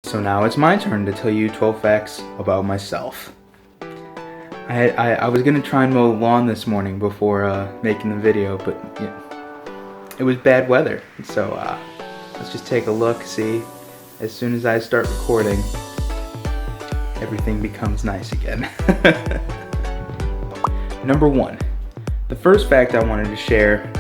So now it's my turn to tell you 12 facts about myself. I was gonna try and mow the lawn this morning before making the video, but it was bad weather. So let's just take a look, see. As soon as I start recording, everything becomes nice again. Number 1. The first fact I wanted to share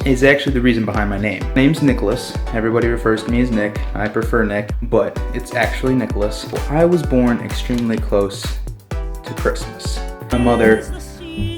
is actually the reason behind my name. My name's Nicholas. Everybody refers to me as Nick. I prefer Nick, but it's actually Nicholas. I was born extremely close to Christmas. My mother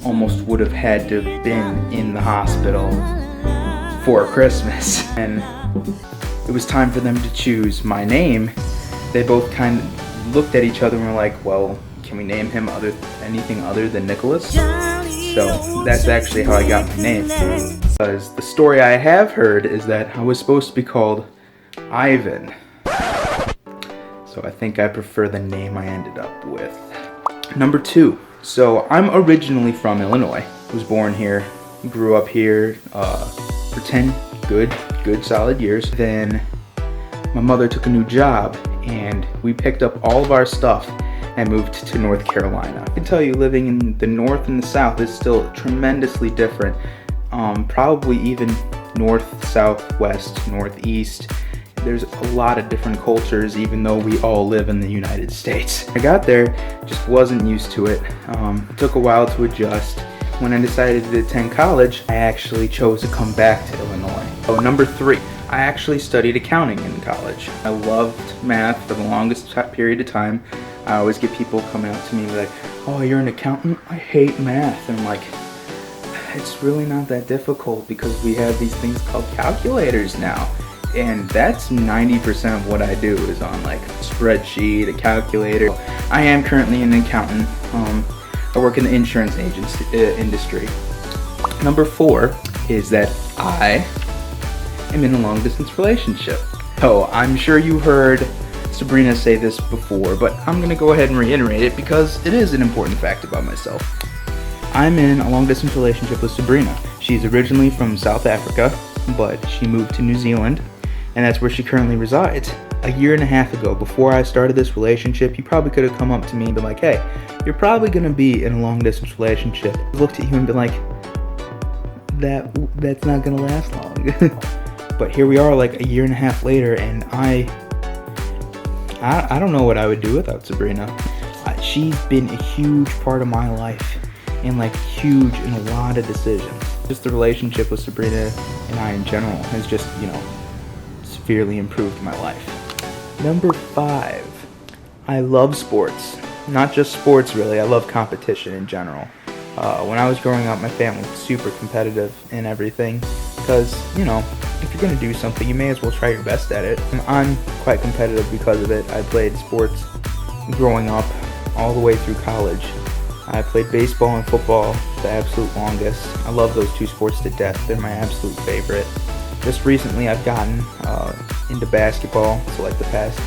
almost would have had to have been in the hospital for Christmas. And it was time for them to choose my name. They both kind of looked at each other and were like, well, can we name him anything other than Nicholas? So that's actually how I got my name. Because the story I have heard is that I was supposed to be called Ivan. So I think I prefer the name I ended up with. Number 2. So I'm originally from Illinois. I was born here, grew up here for 10 good solid years. Then my mother took a new job and we picked up all of our stuff and moved to North Carolina. I can tell you, living in the North and the South is still tremendously different. Probably even North, South, West, Northeast. There's a lot of different cultures, even though we all live in the United States. I got there, just wasn't used to it. It took a while to adjust. When I decided to attend college, I actually chose to come back to Illinois. Oh, number 3. I actually studied accounting in college. I loved math for the longest period of time. I always get people come out to me and be like, oh, you're an accountant? I hate math. And I'm like, it's really not that difficult because we have these things called calculators now. And that's 90% of what I do is on like a spreadsheet, a calculator. I am currently an accountant. I work in the insurance industry. Number 4 is that I am in a long distance relationship. So I'm sure you heard Sabrina say this before, but I'm gonna go ahead and reiterate it because it is an important fact about myself. I'm in a long distance relationship with Sabrina. She's originally from South Africa, but she moved to New Zealand, and that's where she currently resides. A year and a half ago, before I started this relationship, you probably could have come up to me and been like, hey, you're probably gonna be in a long distance relationship. I looked at you and been like, that's not gonna last long. But here we are like a year and a half later, and I don't know what I would do without Sabrina. She's been a huge part of my life, and like huge in a lot of decisions. Just the relationship with Sabrina and I in general has just, severely improved my life. Number 5, I love sports. Not just sports really, I love competition in general. When I was growing up, my family was super competitive in everything because, if you're going to do something, you may as well try your best at it. I'm quite competitive because of it. I played sports growing up all the way through college. I played baseball and football the absolute longest. I love those 2 sports to death. They're my absolute favorite. Just recently I've gotten into basketball, so like the past,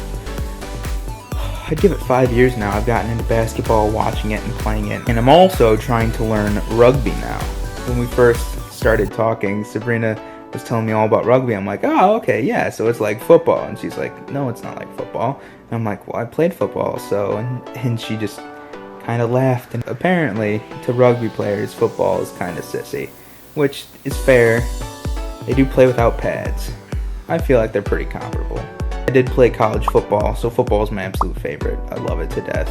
I'd give it 5 years now, I've gotten into basketball, watching it and playing it. And I'm also trying to learn rugby now. When we first started talking, Sabrina was telling me all about rugby. I'm like, oh, okay, yeah, so it's like football. And she's like, no, it's not like football. And I'm like, well, I played football, so, and she just kind of laughed. And apparently, to rugby players, football is kind of sissy, which is fair. They do play without pads. I feel like they're pretty comparable. I did play college football, so football is my absolute favorite. I love it to death.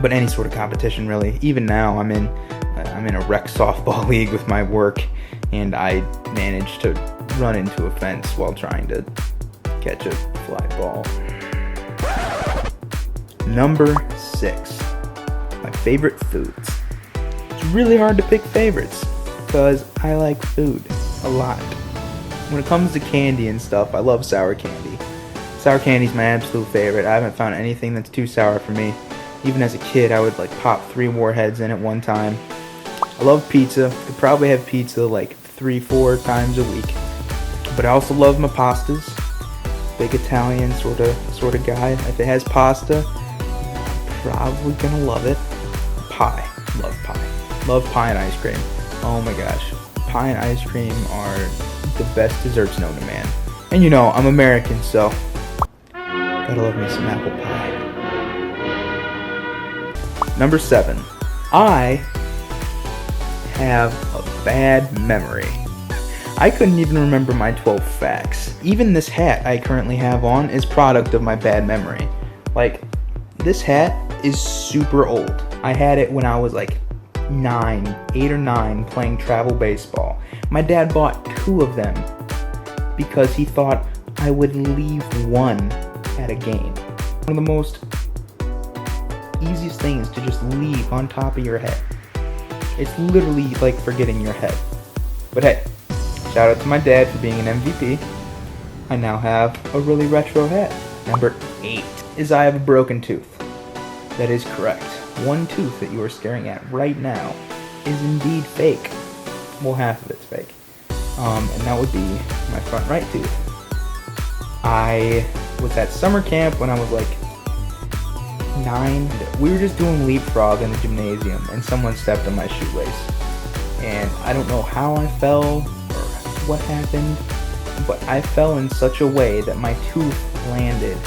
But any sort of competition, really. Even now, I'm in a rec softball league with my work, and I managed to run into a fence while trying to catch a fly ball. Number 6, my favorite foods. It's really hard to pick favorites because I like food a lot. When it comes to candy and stuff, I love sour candy. Sour candy's my absolute favorite. I haven't found anything that's too sour for me. Even as a kid, I would like pop 3 warheads in at one time. I love pizza. Could probably have pizza like 3-4 times a week. But I also love my pastas. Big Italian sort of guy. If it has pasta, I'm probably gonna love it. Pie. Love pie. Love pie and ice cream. Oh my gosh. Pie and ice cream are the best desserts known to man. And I'm American, so gotta Gotta love me some apple pie. Number 7. I have a bad memory. I couldn't even remember my 12 facts. Even this hat I currently have on is product of my bad memory. Like, this hat is super old. I had it when I was like 8 or 9, playing travel baseball. My dad bought 2 of them because he thought I would leave one at a game. One of the most easiest things to just leave on top of your head. It's literally like forgetting your head. But hey, shout out to my dad for being an MVP. I now have a really retro hat. Number 8 is I have a broken tooth. That is correct. One tooth that you are staring at right now is indeed fake. Well, half of it's fake. And that would be my front right tooth. I was at summer camp when I was like 9. We were just doing leapfrog in the gymnasium and someone stepped on my shoelace. And I don't know how I fell or what happened, but I fell in such a way that my tooth landed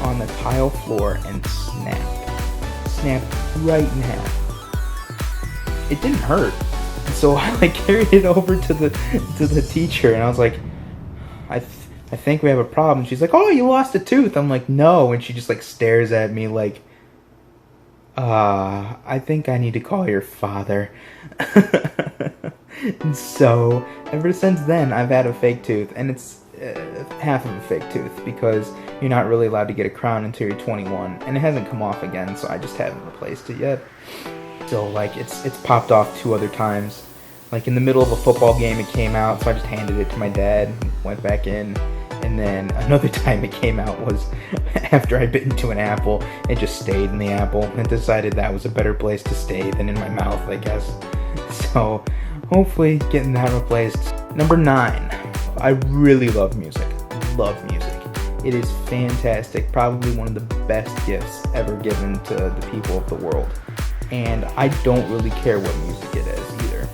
on the tile floor and snapped right in half. It didn't hurt. So I like carried it over to the teacher and I was like, I think we have a problem. She's like, oh, you lost a tooth. I'm like, no. And she just like stares at me like, I think I need to call your father. And so ever since then, I've had a fake tooth, and it's half of a fake tooth because you're not really allowed to get a crown until you're 21, and it hasn't come off again, so I just haven't replaced it yet. So like it's popped off 2 other times. Like in the middle of a football game, it came out, so I just handed it to my dad, went back in. And then another time it came out was after I bit into an apple. It just stayed in the apple and decided that was a better place to stay than in my mouth, I guess. So hopefully getting that replaced. Number 9, I really love music. Love music. It is fantastic. Probably one of the best gifts ever given to the people of the world. And I don't really care what music it is either.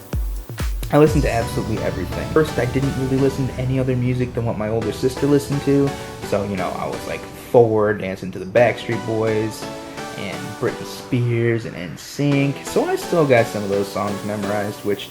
I listen to absolutely everything. First, I didn't really listen to any other music than what my older sister listened to. So, you know, I was like 4, dancing to the Backstreet Boys, and Britney Spears, and NSYNC. So I still got some of those songs memorized, which,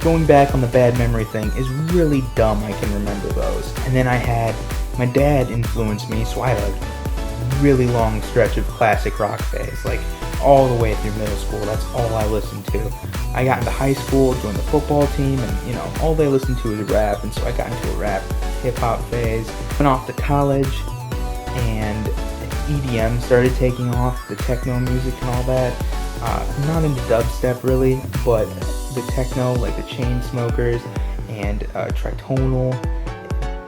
going back on the bad memory thing, is really dumb I can remember those. And then I had, my dad influenced me, so I had a really long stretch of classic rock phase. Like, all the way through middle school, that's all I listened to. I got into high school, joined the football team, and, you know, all they listened to was rap, and so I got into a rap hip-hop phase. Went off to college, and EDM started taking off, the techno music and all that. Not into dubstep, really, but the techno, like the Chainsmokers and Tritonal,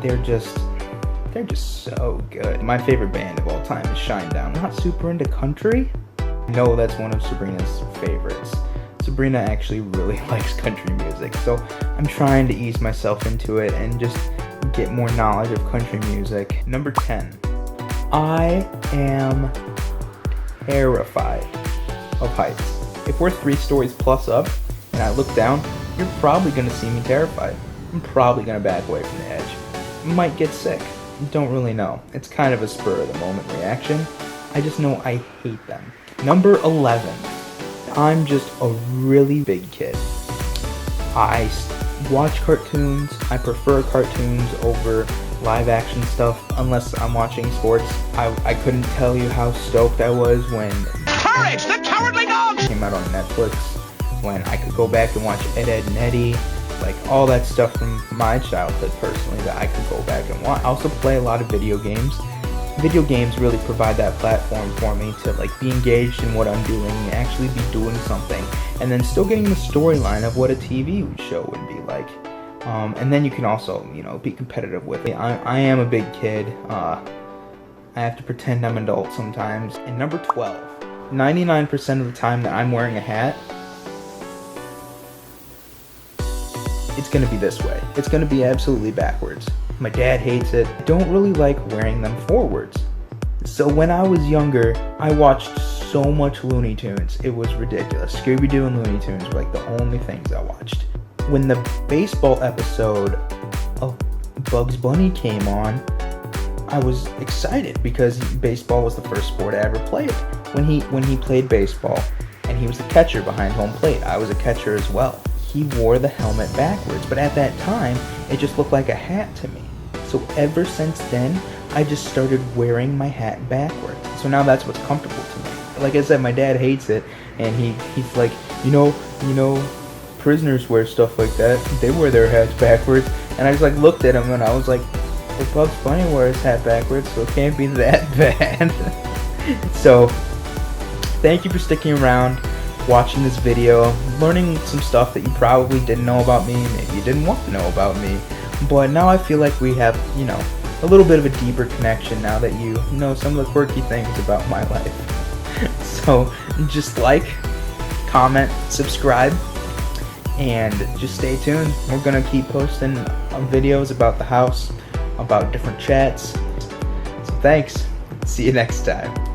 they're just so good. My favorite band of all time is Shinedown. I'm not super into country. No, that's one of Sabrina's favorites. Sabrina actually really likes country music, so I'm trying to ease myself into it and just get more knowledge of country music. Number 10. I am terrified of heights. If we're 3 stories plus up and I look down, you're probably going to see me terrified. I'm probably going to back away from the edge. Might get sick. Don't really know. It's kind of a spur of the moment reaction. I just know I hate them. Number 11. I'm just a really big kid. I watch cartoons. I prefer cartoons over live action stuff unless I'm watching sports. I couldn't tell you how stoked I was when Courage, the Cowardly Dogs came out on Netflix, when I could go back and watch Ed, Edd n Eddy, like all that stuff from my childhood personally that I could go back and watch. I also play a lot of video games. Video games really provide that platform for me to like be engaged in what I'm doing and actually be doing something, and then still getting the storyline of what a TV show would be like. And then you can also, you know, be competitive with it. I am a big kid. I have to pretend I'm an adult sometimes. And number 12, 99% of the time that I'm wearing a hat, it's gonna be this way. It's gonna be absolutely backwards. My dad hates it. I don't really like wearing them forwards. So when I was younger, I watched so much Looney Tunes. It was ridiculous. Scooby-Doo and Looney Tunes were like the only things I watched. When the baseball episode of Bugs Bunny came on, I was excited because baseball was the first sport I ever played. When he played baseball, and he was the catcher behind home plate, I was a catcher as well. He wore the helmet backwards, but at that time, it just looked like a hat to me. So ever since then, I just started wearing my hat backwards. So now that's what's comfortable to me. Like I said, my dad hates it, and he's like, you know, prisoners wear stuff like that. They wear their hats backwards. And I just like looked at him, and I was like, well, Bugs Bunny wears his hat backwards, so it can't be that bad. So thank you for sticking around, watching this video, learning some stuff that you probably didn't know about me, maybe you didn't want to know about me. But now I feel like we have, a little bit of a deeper connection now that you know some of the quirky things about my life. So just like, comment, subscribe, and just stay tuned. We're gonna keep posting videos about the house, about different chats. So thanks. See you next time.